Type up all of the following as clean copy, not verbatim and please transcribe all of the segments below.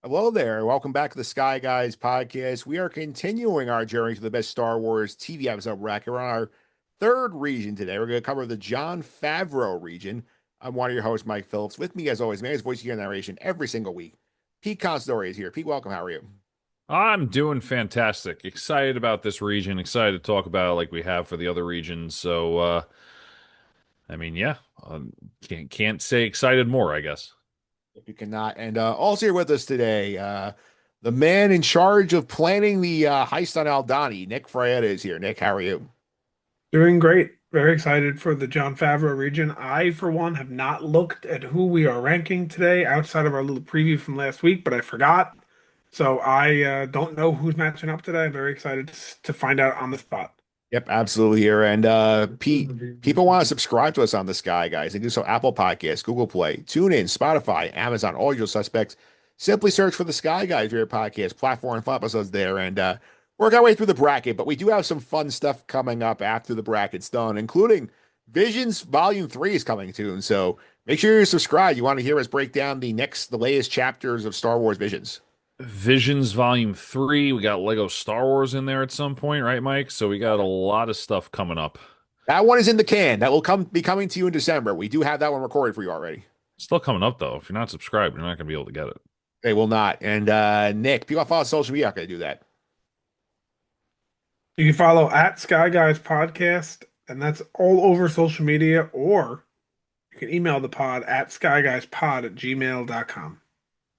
Hello there. Welcome back to the Sky Guys podcast. We are continuing our journey to the best Star Wars TV episode bracket. We're on our third region today. We're going to cover the Jon Favreau region. I'm one of your hosts, Mike Phillips. With me, as always, man, his voice here narration every single week. Pete Consadori is here. Pete, welcome. How are you? I'm doing fantastic. Excited about this region. Excited to talk about it like we have for the other regions. Yeah, can't say excited more, I guess. If you cannot. And also here with us today, the man in charge of planning the heist on Aldani, Nick Fraietta, is here. Nick, how are you? Doing great. Very excited for the Jon Favreau region. I, for one, have not looked at who we are ranking today outside of our little preview from last week, but I forgot. So I don't know who's matching up today. I'm very excited to find out on the spot. Yep, absolutely here. And Pete, people want to subscribe to us on the Sky Guys. They do so Apple Podcasts, Google Play, TuneIn, Spotify, Amazon, all your suspects. Simply search for the Sky Guys for your podcast platform and fun episodes there and work our way through the bracket. But we do have some fun stuff coming up after the bracket's done, including Visions Volume 3 is coming soon. So make sure you're subscribed. You want to hear us break down the latest chapters of Star Wars Visions. Visions Volume 3. We got Lego Star Wars in there at some point, right, Mike? So we got a lot of stuff coming up. That one is in the can. That will be coming to you in December. We do have that one recorded for you already. Still coming up though. If you're not subscribed, you're not gonna be able to get it. They will not. And Nick, people follow social media, are going to do that. You can follow at Sky Guys Podcast, and that's all over social media, or you can email the pod at skyguyspod@gmail.com.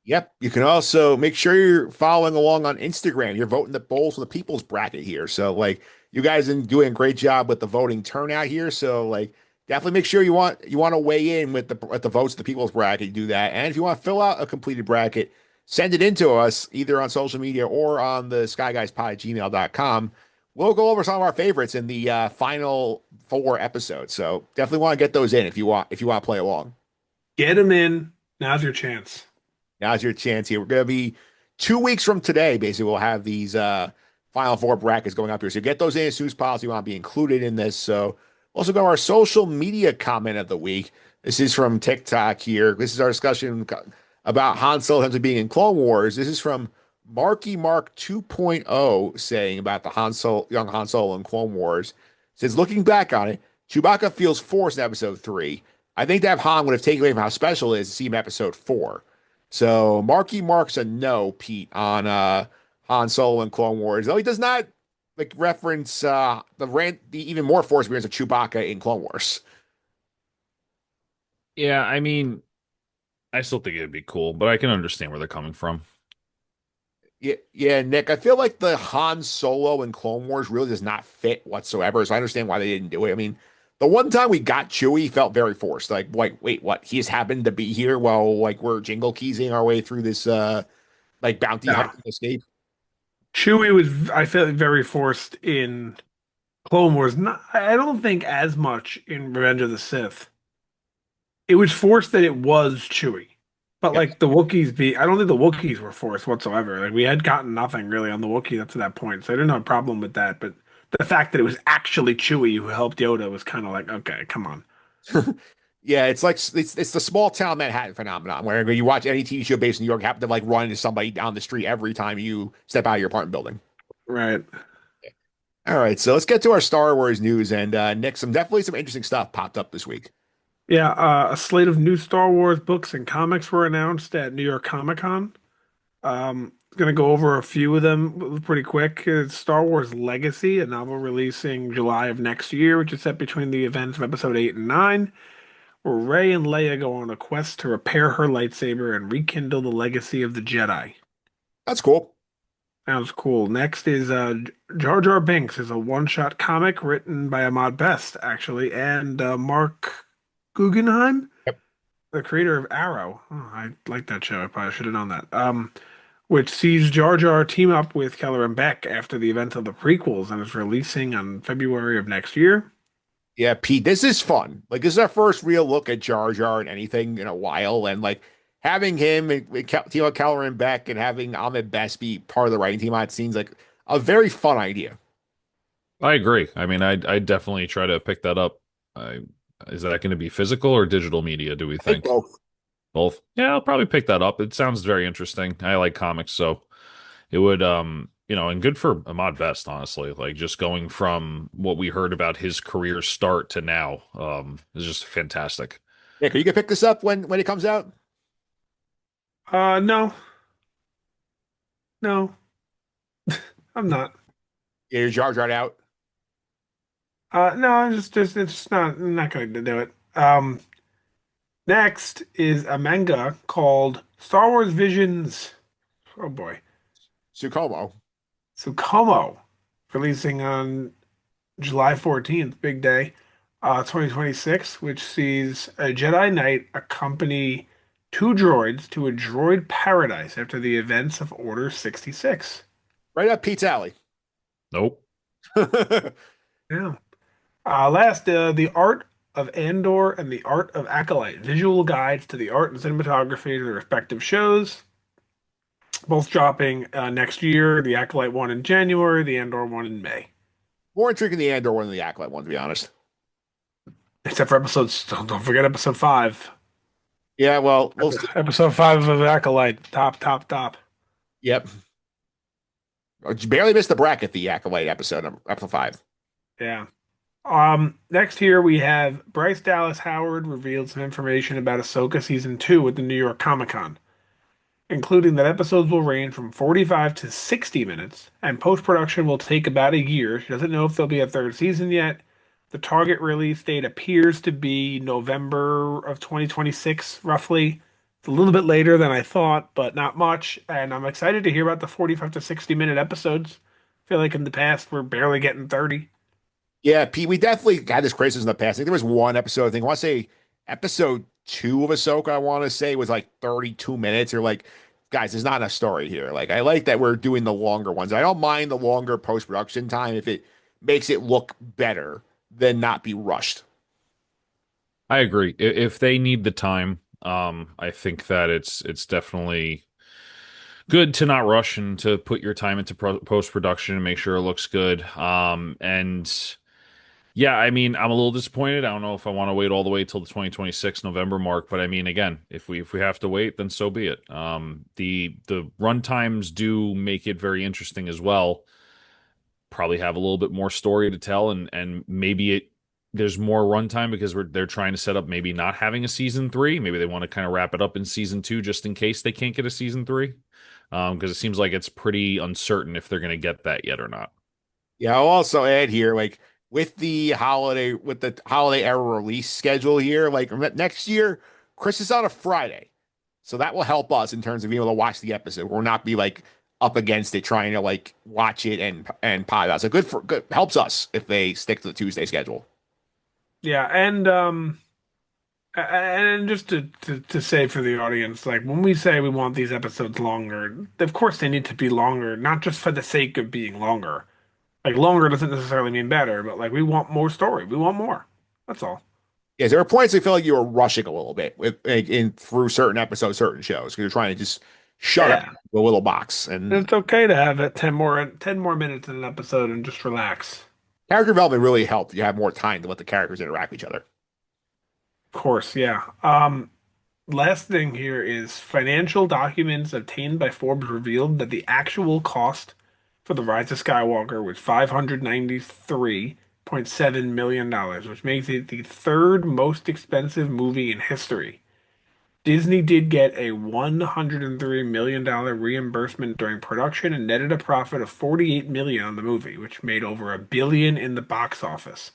Yep. You can also make sure you're following along on Instagram. You're voting the polls for the people's bracket here. So you guys are doing a great job with the voting turnout here. So definitely make sure you want to weigh in with the votes of the people's bracket. Do that. And if you want to fill out a completed bracket, send it in to us either on social media or on the skyguyspod@gmail.com. We'll go over some of our favorites in the final four episodes. So definitely want to get those in if you want to play along. Get them in. Now's your chance. Now's your chance here. We're going to be 2 weeks from today. Basically, we'll have these final four brackets going up here. So get those in as soon as possible. You want to be included in this. So also go to our social media comment of the week. This is from TikTok here. This is our discussion about Han Solo essentially being in Clone Wars. This is from Marky Mark 2.0 saying about the young Han Solo in Clone Wars. It says, looking back on it, Chewbacca feels forced in episode 3. I think that Han would have taken away from how special it is to see him in episode 4. So Marky Mark's a no, Pete, on Han Solo and Clone Wars. Though he does not reference the even more forced appearance of Chewbacca in Clone Wars. Yeah, I still think it'd be cool, but I can understand where they're coming from. Yeah, yeah, Nick. I feel like the Han Solo in Clone Wars really does not fit whatsoever. So I understand why they didn't do it. I mean, the one time we got Chewie felt very forced. Wait, what? He just happened to be here while we're jingle keysing our way through this bounty Yeah. hunting escape. Chewie was, I felt, very forced in Clone Wars. Not, I don't think as much in Revenge of the Sith. It was forced that it was Chewie. But Yep. like the Wookiees I don't think the Wookiees were forced whatsoever. Like we had gotten nothing really on the Wookiee up to that point. So I didn't have a problem with that. But the fact that it was actually Chewie who helped Yoda was kind of like, okay, come on. Yeah, it's the small town Manhattan phenomenon where you watch any TV show based in New York, you happen to run into somebody down the street every time you step out of your apartment building. Right. All right, so let's get to our Star Wars news and Nick, definitely some interesting stuff popped up this week. Yeah, a slate of new Star Wars books and comics were announced at New York Comic Con. Gonna go over a few of them pretty quick. It's Star Wars Legacy, a novel releasing July of next year, which is set between the events of Episode 8 and 9, where Rey and Leia go on a quest to repair her lightsaber and rekindle the legacy of the Jedi. That's cool. Sounds cool. Next is Jar Jar Binks is a one-shot comic written by Ahmad Best, actually, and Mark Guggenheim, Yep. the creator of Arrow. Oh, I like that show. I probably should have known that. Which sees Jar Jar team up with Keller and Beck after the events of the prequels and is releasing on February of next year. Yeah, Pete, this is fun. This is our first real look at Jar Jar and anything in a while, and having him and team up Keller and Beck and having Ahmed Best be part of the writing team on it seems like a very fun idea. I agree. I definitely try to pick that up. I, is that going to be physical or digital media, do we I think think? both. Both. Yeah, I'll probably pick that up. It sounds very interesting. I like comics, so it would and good for Ahmad Best, honestly. Like just going from what we heard about his career start to now, is just fantastic. Yeah, you can pick this up when it comes out. No, no, I'm not. Yeah, your Jar Jar out. No, I'm just it's just not I'm not going to do it. Next is a manga called Star Wars Visions. Oh boy, Sukomo. Tsukumo, releasing on July 14th, big day, 2026, which sees a Jedi Knight accompany two droids to a droid paradise after the events of Order 66. Right up Pete's alley. Nope. Yeah. Last, The Art of Andor and The Art of Acolyte, visual guides to the art and cinematography of the respective shows, both dropping next year. The Acolyte one in January, the Andor one in May. More intriguing the Andor one than the Acolyte one, to be honest. Except for episodes, don't forget episode five. Yeah, well, we'll see. Episode five of Acolyte, top, top, top. Yep. Barely missed the bracket, the Acolyte episode 5. Yeah. Next here we have Bryce Dallas Howard revealed some information about Ahsoka season 2 at the New York Comic Con, including that episodes will range from 45 to 60 minutes, and post-production will take about a year. She doesn't know if there'll be a third season yet. The target release date appears to be November of 2026, roughly. It's a little bit later than I thought, but not much. And I'm excited to hear about the 45 to 60 minute episodes. I feel like in the past we're barely getting 30. Yeah, Pete, we definitely had this crisis in the past. I think there was one episode, I think I want to say episode 2 of Ahsoka, I want to say was like 32 minutes. You're like, guys, there's not enough story here. Like, I like that we're doing the longer ones. I don't mind the longer post-production time if it makes it look better than not be rushed. I agree. If they need the time, I think that it's definitely good to not rush and to put your time into post production and make sure it looks good. And yeah, I mean, I'm a little disappointed. I don't know if I want to wait all the way till the 2026 November mark, but I mean, again, if we have to wait, then so be it. The run times do make it very interesting as well. Probably have a little bit more story to tell, and maybe there's more runtime because they're trying to set up maybe not having a season 3. Maybe they want to kind of wrap it up in season 2 just in case they can't get a season 3. Because it seems like it's pretty uncertain if they're going to get that yet or not. Yeah, I'll also add here, like with the holiday era release schedule here, like next year, Chris is on a Friday. So that will help us in terms of being able to watch the episode. We'll not be like up against it trying to like watch it and pod out. So good helps us if they stick to the Tuesday schedule. Yeah, and just to say for the audience, like when we say we want these episodes longer, of course they need to be longer, not just for the sake of being longer. Like longer doesn't necessarily mean better, but like we want more story. We want more. That's all. Yeah, there are points I feel like you were rushing a little bit with like, in through certain episodes, certain shows because you're trying to just shut up Yeah. the little box. And It's okay to have it 10 more minutes in an episode and just relax. character development really helped. You have more time to let the characters interact with each other. Of course, yeah. Last thing here is financial documents obtained by Forbes revealed that the actual cost for The Rise of Skywalker was $593.7 million, which makes it the third most expensive movie in history. Disney did get a $103 million reimbursement during production and netted a profit of $48 million on the movie, which made over $1 billion in the box office.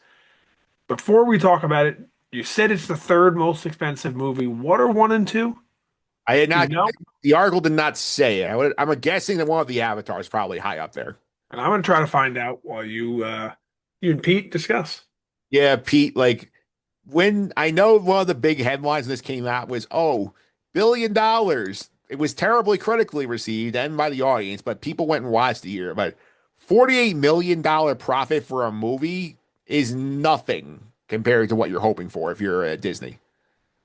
Before we talk about it, you said it's the third most expensive movie. What are one and two? I had Do you not. know? The article did not say it. I'm guessing that one of the avatars probably high up there. And I'm gonna try to find out while you and Pete discuss. Yeah, Pete. Like when I know one of the big headlines when this came out was, "Oh, $1 billion." It was terribly critically received and by the audience, but people went and watched it here. But $48 million profit for a movie is nothing compared to what you're hoping for if you're at Disney.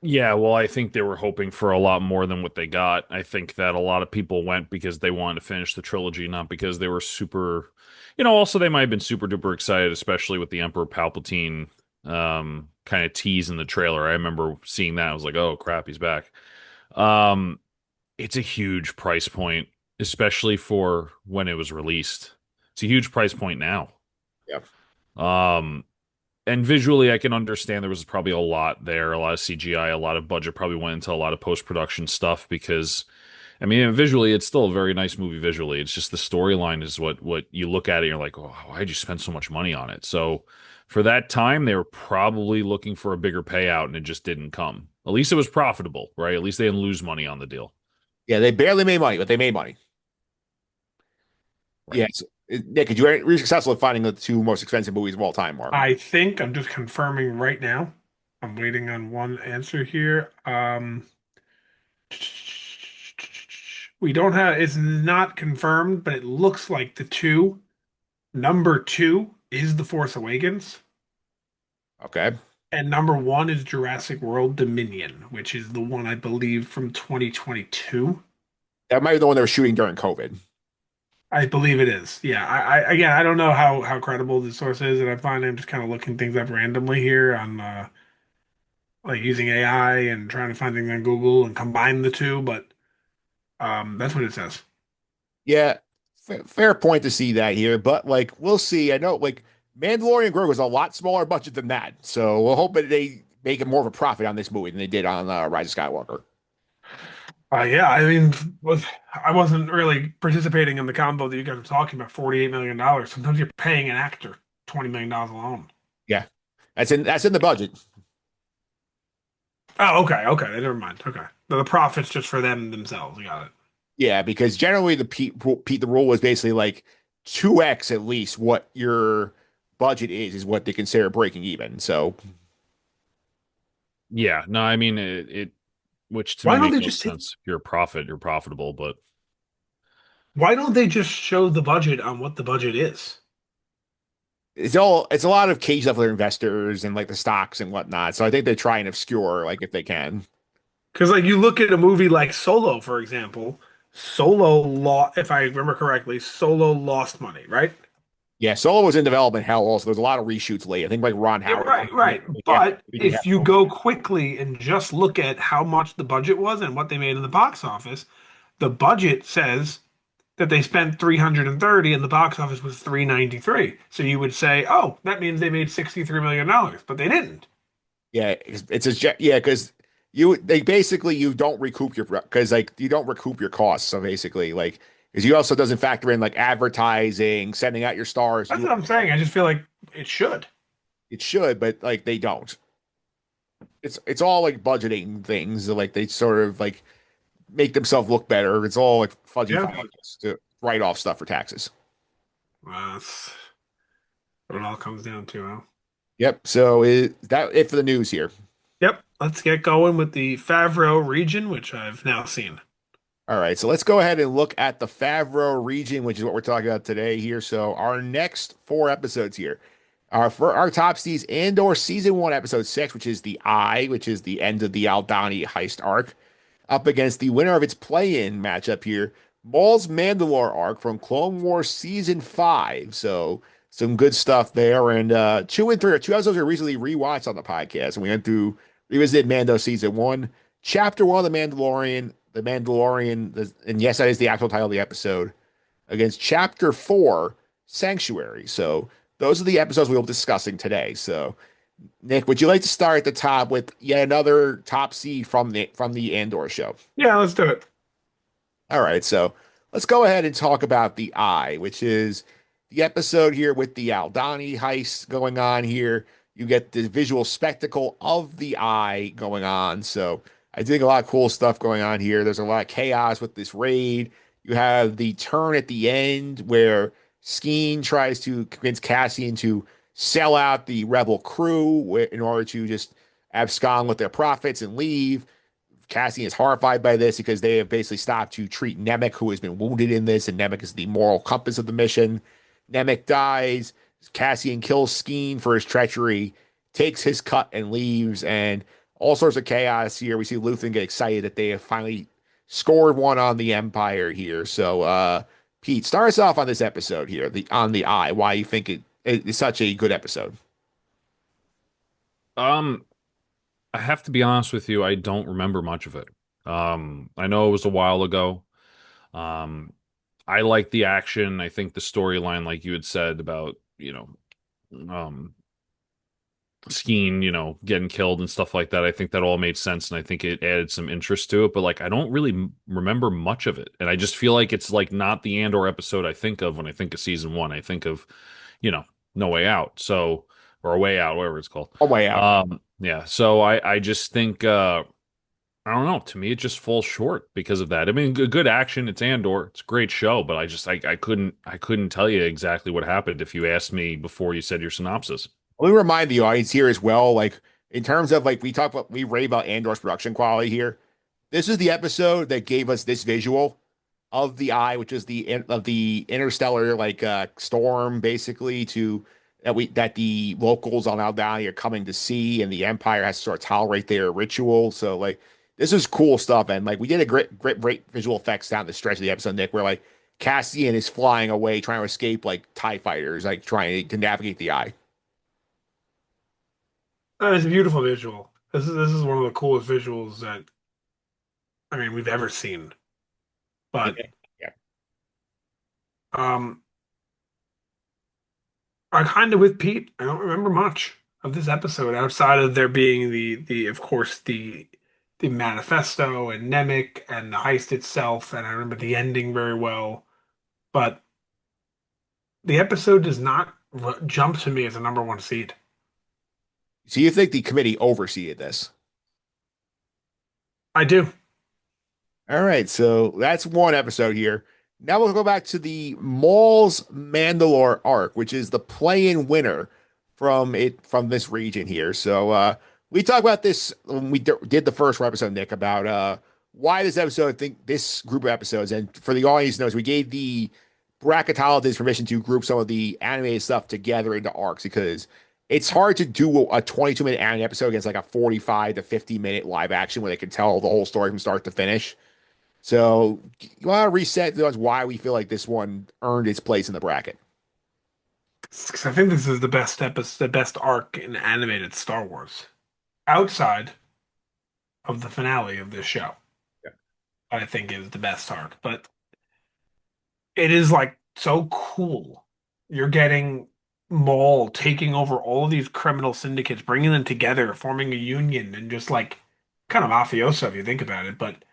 Yeah, well, I think they were hoping for a lot more than what they got. I think that a lot of people went because they wanted to finish the trilogy, not because they were super, also they might have been super duper excited, especially with the Emperor Palpatine kind of tease in the trailer. I remember seeing that. I was like, oh crap, he's back. Um, it's a huge price point, especially for when it was released. It's a huge price point now. Yeah. Um, and visually, I can understand there was probably a lot there, a lot of CGI, a lot of budget probably went into a lot of post-production stuff because, I mean, visually, it's still a very nice movie visually. It's just the storyline is what you look at it and you're like, oh, why'd you spend so much money on it? So for that time, they were probably looking for a bigger payout and it just didn't come. At least it was profitable, right? At least they didn't lose money on the deal. Yeah, they barely made money, but they made money. Right. Yes. Nick, did you were you successful at finding the two most expensive movies of all time, Mark? I think I'm just confirming right now. I'm waiting on one answer here. We don't have, it's not confirmed, but it looks like the two. Number two is The Force Awakens, Okay. and number one is Jurassic World Dominion, which is the one I believe from 2022. That might be the one they were shooting during COVID. I believe it is. Yeah. Again, I don't know how credible the source is, and I find I'm just kind of looking things up randomly here on like using AI and trying to find things on Google and combine the two, but that's what it says. Yeah, fair point to see that here, but like we'll see. I know like Mandalorian Grogu was a lot smaller budget than that, so we'll hope that they make it more of a profit on this movie than they did on Rise of Skywalker. Yeah, I mean, I wasn't really participating in the combo that you guys are talking about, $48 million. Sometimes you're paying an actor $20 million alone. Yeah, that's in the budget. Oh, okay, okay, never mind. Okay, the profit's just for them themselves. You got it. Yeah, because generally the rule was basically like 2x at least what your budget is what they consider breaking even. So Yeah, no, I mean which to me Why don't makes they no just take? sense. If you're a profit, you're profitable, but Why don't they just show the budget on what the budget is? it's a lot of cage stuff for their investors and like the stocks and whatnot. So I think they try and obscure like if they can. Because like you look at a movie like Solo, for example, Solo lost, if I remember correctly, Solo lost money, right? Yeah, Solo was in development hell also. There's a lot of reshoots late. I think like Ron Yeah, Howard. right, right. Yeah, But if you go quickly and just look at how much the budget was and what they made in the box office, the budget says that they spent 330 and the box office was 393. So you would say, "Oh, that means they made $63 million," but they didn't. yeah, yeah, because they basically you don't recoup your because like you don't recoup your costs. So basically, like because you also doesn't factor in like advertising, sending out your stars. That's what I'm saying. I just feel like it should. It should, but like they don't. It's all like budgeting things. Like they sort of like make themselves look better. It's all like fuzzy Yeah. financials to write off stuff for taxes. That's what it all comes down to, huh? Yep. So is that it for the news here? Yep. Let's get going with the Favreau region, which I've now seen. All right, so let's go ahead and look at the Favreau region, which is what we're talking about today here. So our next four episodes here are for our top seeds Andor season one, episode six, which is the Eye, which is the end of the Aldani heist arc, up against the winner of its play-in matchup here, Maul's Mandalore arc from Clone Wars season five. So some good stuff there. And two and three, or two episodes we recently rewatched on the podcast, and we went through revisited Mando season one, chapter one of the Mandalorian, and yes, that is the actual title of the episode, against Chapter 4, Sanctuary. So those are the episodes we'll be discussing today. So, Nick, would you like to start at the top with yet another top seed from the Andor show? Yeah, let's do it. All right, so let's go ahead and talk about the Eye, which is the episode here with the Aldani heist going on here. You get the visual spectacle of the Eye going on. So I think a lot of cool stuff going on here. There's a lot of chaos with this raid. You have the turn at the end where Skeen tries to convince Cassian to sell out the rebel crew in order to just abscond with their profits and leave. Cassian is horrified by this because they have basically stopped to treat Nemec, who has been wounded in this, and Nemec is the moral compass of the mission. Nemec dies. Cassian kills Skeen for his treachery, takes his cut, and leaves. And all sorts of chaos here. We see Luthen get excited that they have finally scored one on the Empire here. So, Pete, start us off on this episode here, on the Eye. Why you think it is such a good episode? um I have to be honest with you, I don't remember much of it. I know it was a while ago. Um, I like the action. I think the storyline, like you had said about, um, Skeen, getting killed and stuff like that. I think that all made sense, and I think it added some interest to it. But like, I don't really remember much of it, and I just feel like it's like not the Andor episode I think of when I think of season one. I think of, you know, No Way Out, so or A Way Out, whatever it's called. Oh, way out. Yeah. So I just think I don't know. To me, it just falls short because of that. I mean, good action. It's Andor. It's a great show, but I couldn't tell you exactly what happened if you asked me before you said your synopsis. Let me remind the audience here as well, like in terms of like we rave about Andor's production quality here. This is the episode that gave us this visual of the eye, which is of the interstellar storm, basically to that the locals on Aldhani are coming to see, and the Empire has to sort of tolerate their ritual. So like this is cool stuff, and like we did a great visual effects down the stretch of the episode, Nick, where like Cassian is flying away trying to escape like TIE fighters, like trying to navigate the eye. It's a beautiful visual. This is one of the coolest visuals that I mean we've ever seen. Yeah. But Yeah. um, I kind of with Pete. I don't remember much of this episode outside of there being the of course the manifesto and Nemec and the heist itself, and I remember the ending very well. But the episode does not jump to me as a number one seed. So you think the committee overseed this? I do. All right, so that's one episode here. Now we'll go back to the Maul's Mandalore arc, which is the play-in winner from this region here. So we talked about this when we did the first episode, Nick, about why this episode, I think this group of episodes, and for the audience knows, we gave the bracketologists permission to group some of the animated stuff together into arcs because it's hard to do a 22-minute anime episode against like a 45 to 50-minute live action where they can tell the whole story from start to finish. So you want to reset why we feel like this one earned its place in the bracket. 'Cause I think this is the best episode, the best arc in animated Star Wars, outside of the finale of this show. Yeah. I think is the best arc, but it is like so cool. You're getting Maul taking over all of these criminal syndicates, bringing them together, forming a union, and just like kind of mafioso if you think about it, but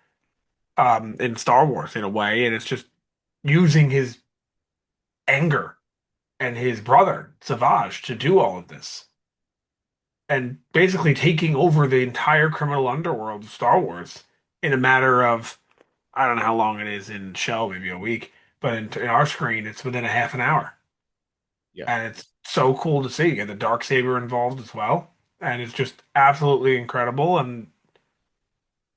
in Star Wars in a way, and it's just using his anger and his brother Savage to do all of this, and basically taking over the entire criminal underworld of Star Wars in a matter of I don't know how long it is in show, maybe a week, but in our screen, it's within a half an hour. Yeah. And it's so cool to see. And the dark saber involved as well. And it's just absolutely incredible. And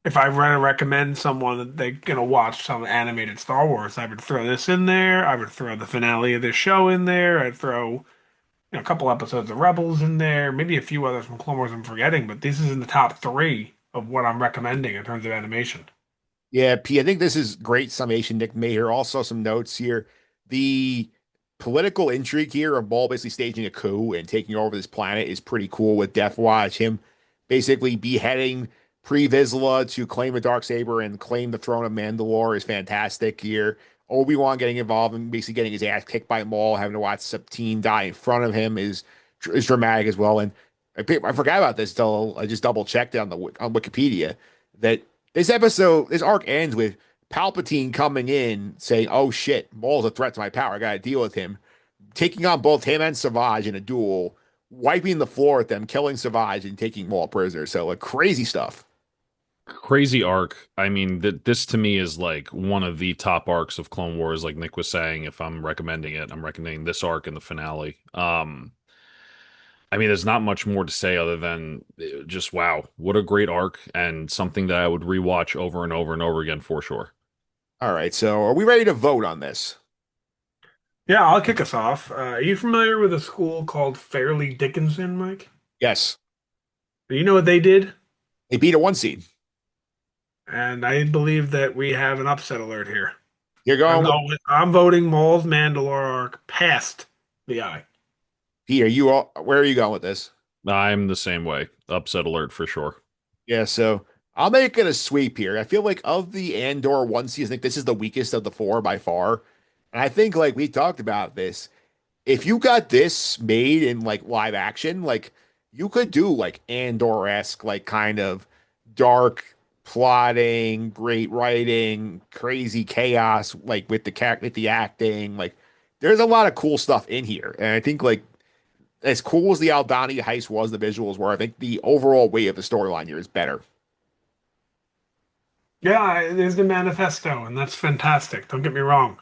if I were to recommend someone that they're gonna watch some animated Star Wars, I would throw this in there. I would throw the finale of this show in there. I'd throw, a couple episodes of Rebels in there, maybe a few others from Clone Wars I'm forgetting, but this is in the top three of what I'm recommending in terms of animation. Yeah, P, I think this is great summation Nick made here. Also, some notes here. The political intrigue here of Maul basically staging a coup and taking over this planet is pretty cool with Death Watch. Him basically beheading Pre Vizsla to claim the Darksaber and claim the throne of Mandalore is fantastic here. Obi-Wan getting involved and basically getting his ass kicked by Maul, having to watch Sabine die in front of him is dramatic as well. And I forgot about this until I just double checked it on Wikipedia that this arc ends with Palpatine coming in saying, "Oh shit, Maul's a threat to my power. I got to deal with him." Taking on both him and Savage in a duel, wiping the floor with them, killing Savage and taking Maul prisoner. So like crazy stuff. Crazy arc. I mean, this to me is like one of the top arcs of Clone Wars. Like Nick was saying, if I'm recommending it, I'm recommending this arc in the finale. I mean, there's not much more to say other than just wow, what a great arc and something that I would rewatch over and over and over again for sure. All right, so are we ready to vote on this? Yeah, I'll kick us off. Are you familiar with a school called Fairleigh Dickinson, Mike? Yes. Do you know what they did? They beat a one seed. And I believe that we have an upset alert here. You're going with I'm voting Maul's Mandalore arc past the eye. Peter. Where are you going with this? I'm the same way. Upset alert for sure. Yeah, so I'll make it a sweep here. I feel like of the Andor one season, I think this is the weakest of the four by far. And I think like we talked about this, if you got this made in like live action, like you could do like Andor-esque, like kind of dark plotting, great writing, crazy chaos, like with with the acting. Like there's a lot of cool stuff in here. And I think like as cool as the Aldani heist was, the visuals were, I think the overall weight of the storyline here is better. Yeah, there's the manifesto, and that's fantastic. Don't get me wrong.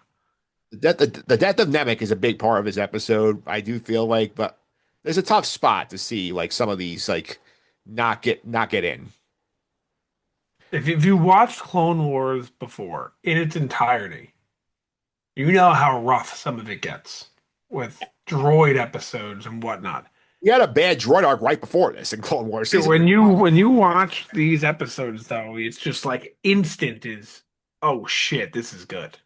The death of Nemec is a big part of his episode, I do feel like, but there's a tough spot to see like some of these like not get in. If you watched Clone Wars before in its entirety, you know how rough some of it gets with droid episodes and whatnot. He had a bad droid arc right before this in Clone Wars season. When you watch these episodes though, it's just like instant is, oh shit, this is good.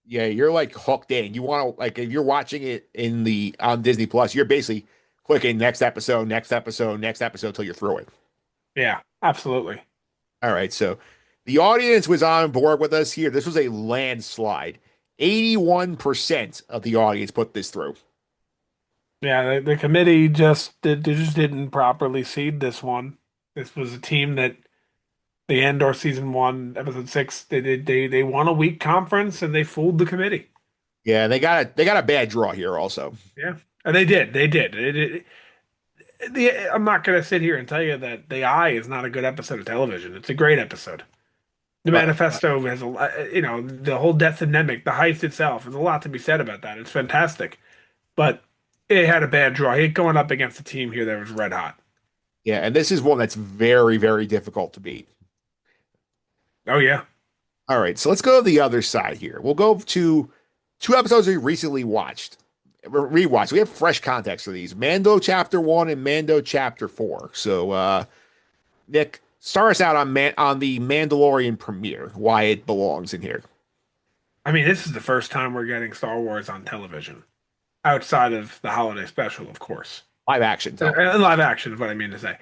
Yeah, you're like hooked in. You want to like if you're watching it in the on Disney Plus, you're basically clicking next episode, next episode, next episode till you're through it. Yeah, absolutely. All right, so the audience was on board with us here. This was a landslide. 81% of the audience put this through. Yeah, the committee they just didn't properly seed this one. This was a team that the Andor season one, episode six, they won a weak conference and they fooled the committee. Yeah, they got a bad draw here also. Yeah, and they did. They did. I'm not gonna sit here and tell you that The Eye is not a good episode of television. It's a great episode. The But manifesto has the whole death of Nemec, the heist itself. There's a lot to be said about that. It's fantastic, but it had a bad draw. It going up against a team here that was red hot. yeah, and this is one that's very, very difficult to beat. Oh yeah. All right, so let's go to the other side here. We'll go to two episodes we recently watched, rewatched. We have fresh context for these: Mando Chapter One and Mando Chapter Four. So, Nick, start us out on on the Mandalorian premiere. Why it belongs in here. I mean, this is the first time we're getting Star Wars on television outside of the holiday special, of course. Live action television. And live action is what I mean to say.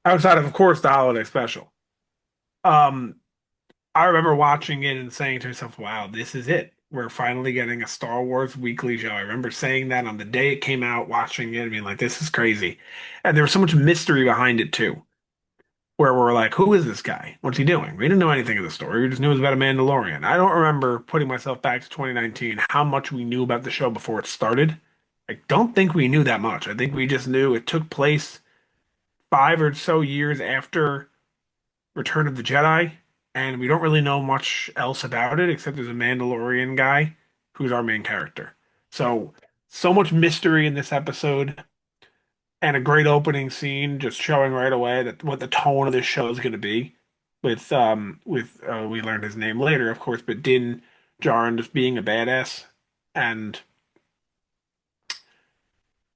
Outside of course, the holiday special. Um, I remember watching it and saying to myself, wow, this is it. We're finally getting a Star Wars weekly show. I remember saying that on the day it came out, watching it and being like, this is crazy. And there was so much mystery behind it too, where we're like, who is this guy? What's he doing? We didn't know anything of the story. We just knew it was about a Mandalorian. I don't remember putting myself back to 2019, how much we knew about the show before it started. I don't think we knew that much. I think we just knew it took place 5 or so years after Return of the Jedi, and we don't really know much else about it except there's a Mandalorian guy who's our main character. So much mystery in this episode, and a great opening scene, just showing right away that what the tone of this show is going to be. With we learned his name later, of course, but Din Djarin just being a badass, and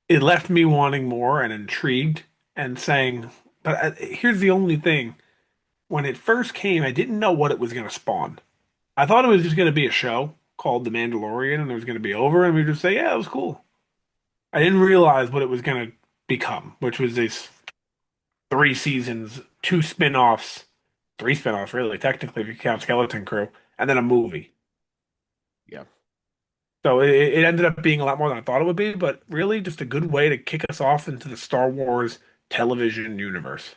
it left me wanting more and intrigued and saying, but here's the only thing. When it first came, I didn't know what it was going to spawn. I thought it was just going to be a show called The Mandalorian and it was going to be over and we'd just say, yeah, it was cool. I didn't realize what it was going to become, which was these 3 seasons, 2 spin-offs, 3 spin-offs, really, technically, if you count Skeleton Crew, and then a movie. Yeah. So it ended up being a lot more than I thought it would be, but really just a good way to kick us off into the Star Wars television universe.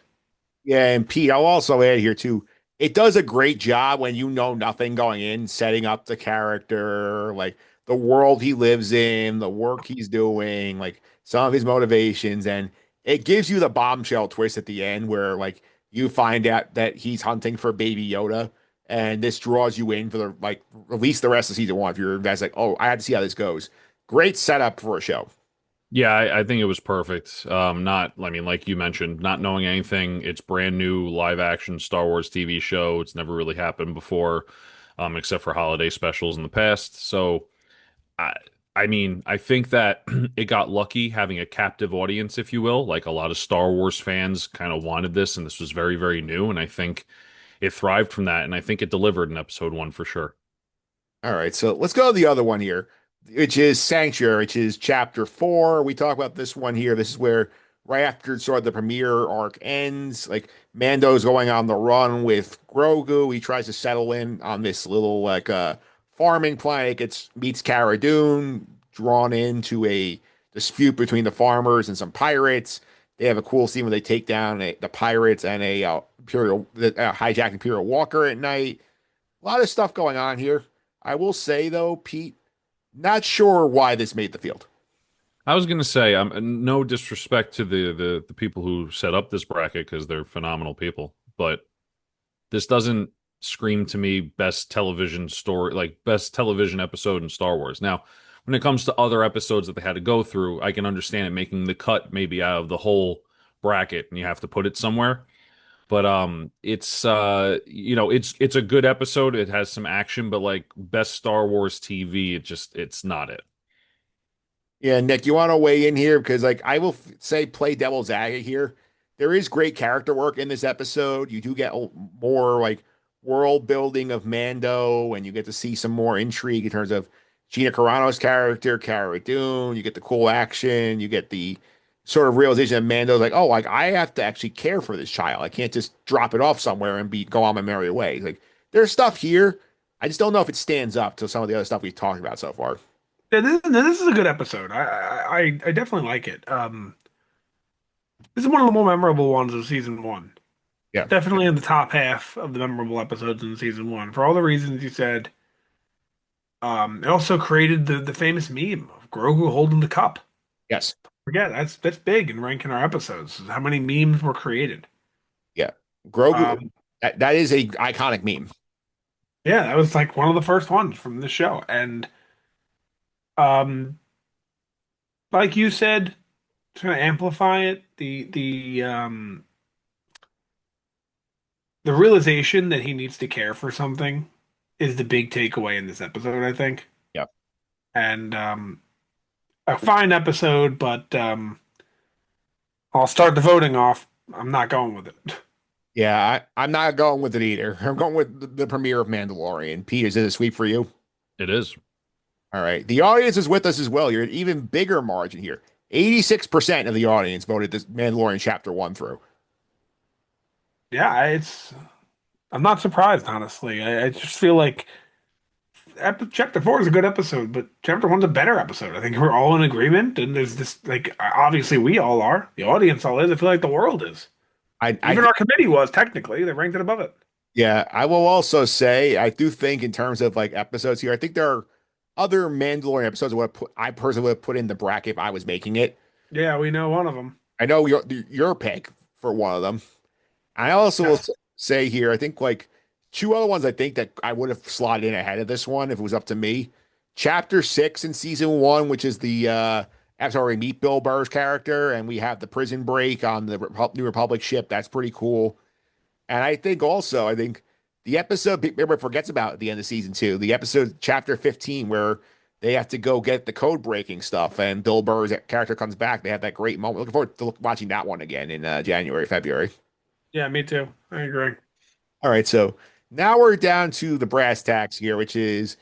Yeah, and Pete, I'll also add here too. It does a great job when you know nothing going in, setting up the character, like the world he lives in, the work he's doing, like some of his motivations, and it gives you the bombshell twist at the end where like you find out that he's hunting for Baby Yoda, and this draws you in for the like at least the rest of season one. If you're that's like, oh, I had to see how this goes. Great setup for a show. Yeah, I think it was perfect. Not, I mean, like you mentioned, not knowing anything. It's brand new live action Star Wars TV show. It's never really happened before, except for holiday specials in the past. So, I, I mean, I think that it got lucky having a captive audience, if you will. Like a lot of Star Wars fans kind of wanted this, and this was very, very new. And I think it thrived from that, and I think it delivered in episode one for sure. All right, so let's go to the other one here, which is Sanctuary, which is chapter four. We talk about this one here. This is where right after sort of the premiere arc ends. Like Mando's going on the run with Grogu. He tries to settle in on this little like farming planet. Gets meets Cara Dune, drawn into a dispute between the farmers and some pirates. They have a cool scene where they take down the pirates and a Imperial hijacked Imperial Walker at night. A lot of stuff going on here. I will say though, Pete, not sure why this made the field. I was gonna say, no disrespect to the people who set up this bracket because they're phenomenal people, but this doesn't scream to me best television story, like best television episode in Star Wars. Now, when it comes to other episodes that they had to go through, I can understand it making the cut maybe out of the whole bracket and you have to put it somewhere. But it's it's a good episode. It has some action, but like best Star Wars TV, it's not it. Yeah, Nick, you want to weigh in here because, like, I will say, play devil's advocate here. There is great character work in this episode. You do get more like world building of Mando, and you get to see some more intrigue in terms of Gina Carano's character, Cara Dune. You get the cool action. You get the sort of realization that Mando's like, oh, like I have to actually care for this child. I can't just drop it off somewhere and be go on my merry way. Like, there's stuff here. I just don't know if it stands up to some of the other stuff we've talked about so far. Yeah, this is a good episode. I definitely like it. This is one of the more memorable ones of season one. Yeah. Definitely in the top half of the memorable episodes in season one for all the reasons you said. It also created the famous meme of Grogu holding the cup. Yes. Forget that's big in ranking our episodes. How many memes were created? Yeah. Grogu. Um, That is a iconic meme. yeah, that was like one of the first ones from the show, and um, like you said, to amplify it, the realization that he needs to care for something is the big takeaway in this episode, I think. Yeah. And a fine episode, but I'll start the voting off. I'm not going with it. Yeah, I'm not going with it either. I'm going with the premiere of Mandalorian. Pete, is it a sweep for you? It is. All right. The audience is with us as well. You're an even bigger margin here. 86% of the audience voted this Mandalorian chapter one through. Yeah, I'm not surprised, honestly. I just feel like chapter four is a good episode, but chapter one's a better episode. I think we're all in agreement, and there's this like obviously we all are, the audience all is. I feel like the world is. I Even our committee was technically. They ranked it above it. Yeah, I will also say I do think in terms of like episodes here, I think there are other Mandalorian episodes I personally would have put in the bracket if I was making it. Yeah, we know one of them. I know your pick for one of them. I also will say here, I think like two other ones I think that I would have slotted in ahead of this one if it was up to me. Chapter 6 in season 1, which is the after we meet Bill Burr's character and we have the prison break on the New Republic ship. That's pretty cool. And I think also, I think the episode everyone forgets about at the end of season 2, the episode chapter 15 where they have to go get the code breaking stuff and Bill Burr's character comes back. They have that great moment. Looking forward to watching that one again in January, February. Yeah, me too. I agree. All right, so now we're down to the brass tacks here, which is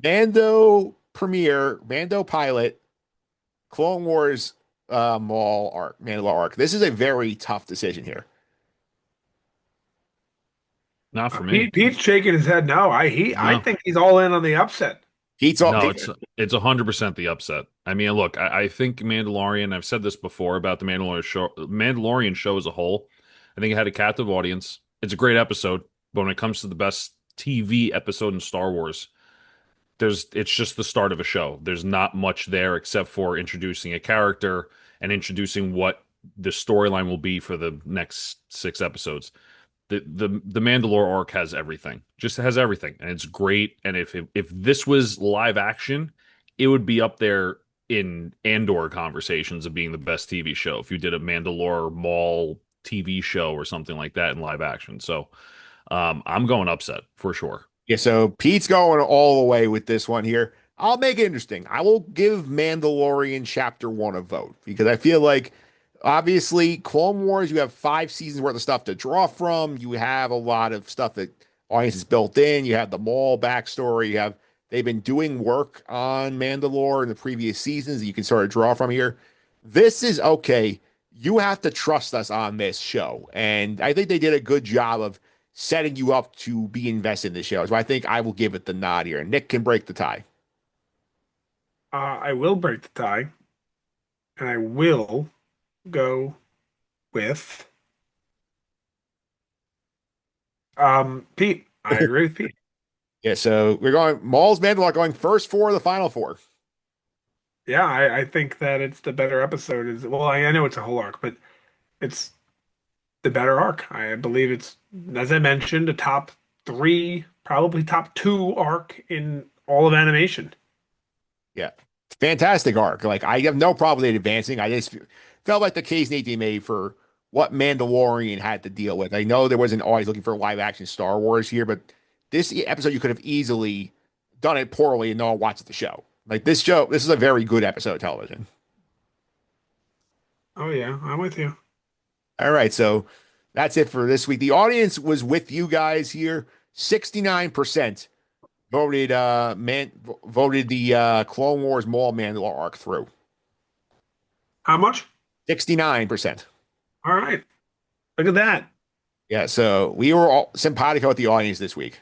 Mando premiere, Mando pilot, Clone Wars Maul arc, Mandalore arc. This is a very tough decision here. Not for me. Pete's shaking his head. No, I No. think he's all in on the upset. Pete's all No, it's 100% the upset. I mean, look, I think Mandalorian. I've said this before about the Mandalorian show as a whole. I think it had a captive audience. It's a great episode, but when it comes to the best TV episode in Star Wars, it's just the start of a show. There's not much there except for introducing a character and introducing what the storyline will be for the next 6 episodes. The Mandalore arc has everything. Just has everything, and it's great. And if this was live action, it would be up there in Andor conversations of being the best TV show. If you did a Mandalore Maul TV show or something like that in live action, so I'm going upset for sure. Yeah, so Pete's going all the way with this one here. I'll make it interesting. I will give Mandalorian Chapter 1 a vote because I feel like obviously Clone Wars, you have 5 seasons worth of stuff to draw from. You have a lot of stuff that audiences built in. You have the Maul backstory. They've been doing work on Mandalore in the previous seasons that you can sort of draw from here. This is okay. you have to trust us on this show. And I think they did a good job of setting you up to be invested in the show. So I think I will give it the nod here. Nick can break the tie. I will break the tie, and I will go with Pete. I agree with Pete. Yeah, so we're going Maul's Mandalore going first four of the final four. Yeah, I think that it's the better episode. Is well, I know it's a whole arc, but it's the better arc. I believe it's, as I mentioned, a top three, probably top two arc in all of animation. Yeah. Fantastic arc. Like I have no problem with it advancing. I just felt like the case need to be made for what Mandalorian had to deal with. I know there wasn't always looking for live action Star Wars here, but this episode you could have easily done it poorly and no one watched the show. Like this show, this is a very good episode of television. Oh yeah, I'm with you. All right, so that's it for this week. The audience was with you guys here. 69% voted the Clone Wars Maul Mandalore arc through. How much? 69%. All right. Look at that. Yeah, so we were all simpatico with the audience this week.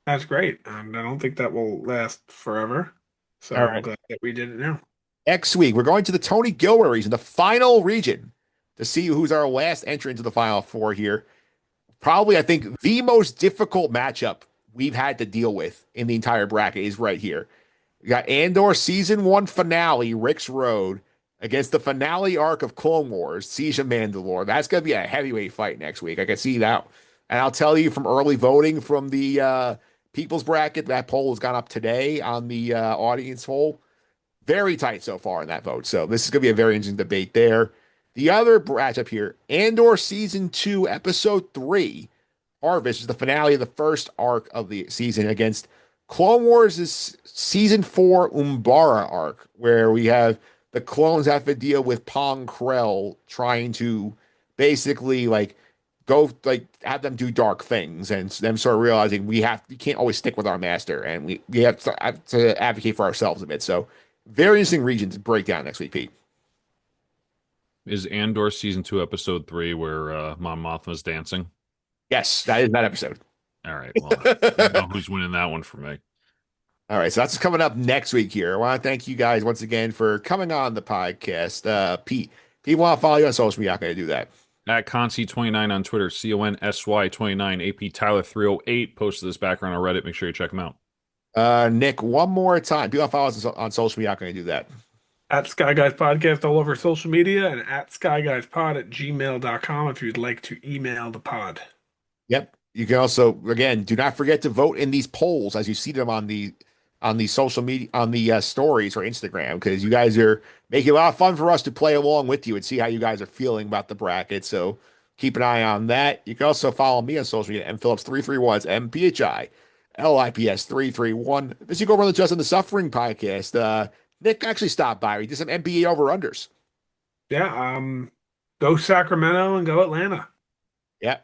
That's great. And I don't think that will last forever. So All I'm right. glad that we did it now. Next week, we're going to the Tony Gilroy region, the final region, to see who's our last entry into the final four here. Probably, I think, the most difficult matchup we've had to deal with in the entire bracket is right here. We got Andor season 1 finale, Rick's Road, against the finale arc of Clone Wars, Siege of Mandalore. That's going to be a heavyweight fight next week. I can see that. And I'll tell you from early voting from the people's bracket, that poll has gone up today on the audience poll. Very tight so far in that vote. So this is going to be a very interesting debate there. The other matchup here, Andor season 2, episode 3, Harvest, is the finale of the first arc of the season against Clone Wars' season 4 Umbara arc, where we have the clones have to deal with Pong Krell trying to basically have them do dark things, and them sort of realizing we can't always stick with our master, and we have to advocate for ourselves a bit. So very interesting region to break down next week, Pete. Is Andor season 2, episode 3, where Mon Mothma's dancing? Yes, that is that episode. All right. Well, I know who's winning that one for me. All right, so that's coming up next week here. I want to thank you guys once again for coming on the podcast. Pete, if you want to follow you on social media, I'm going to do that. At Consy29 on Twitter, CONSY29, AP Tyler 308 posted this background on Reddit. Make sure you check him out. Nick, one more time. If you want to follow us on social media, I'm going to do that. At Sky Guys Podcast all over social media, and at skyguyspod@gmail.com if you'd like to email the pod. Yep. You can also, again, do not forget to vote in these polls as you see them on the social media, on the stories or Instagram, because you guys are making a lot of fun for us to play along with you and see how you guys are feeling about the bracket. So keep an eye on that. You can also follow me on social media, mphillips331, MPHI LIPS331. This you go over the Just in the Suffering podcast. Nick actually stopped by. We did some NBA over-unders. Yeah, go Sacramento and go Atlanta. Yeah.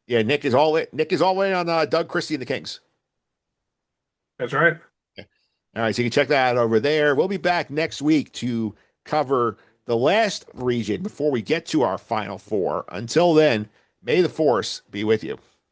Yeah, Nick is all in. Nick is all in on Doug Christie and the Kings. That's right. Yeah. All right, so you can check that out over there. We'll be back next week to cover the last region before we get to our final four. Until then, may the force be with you.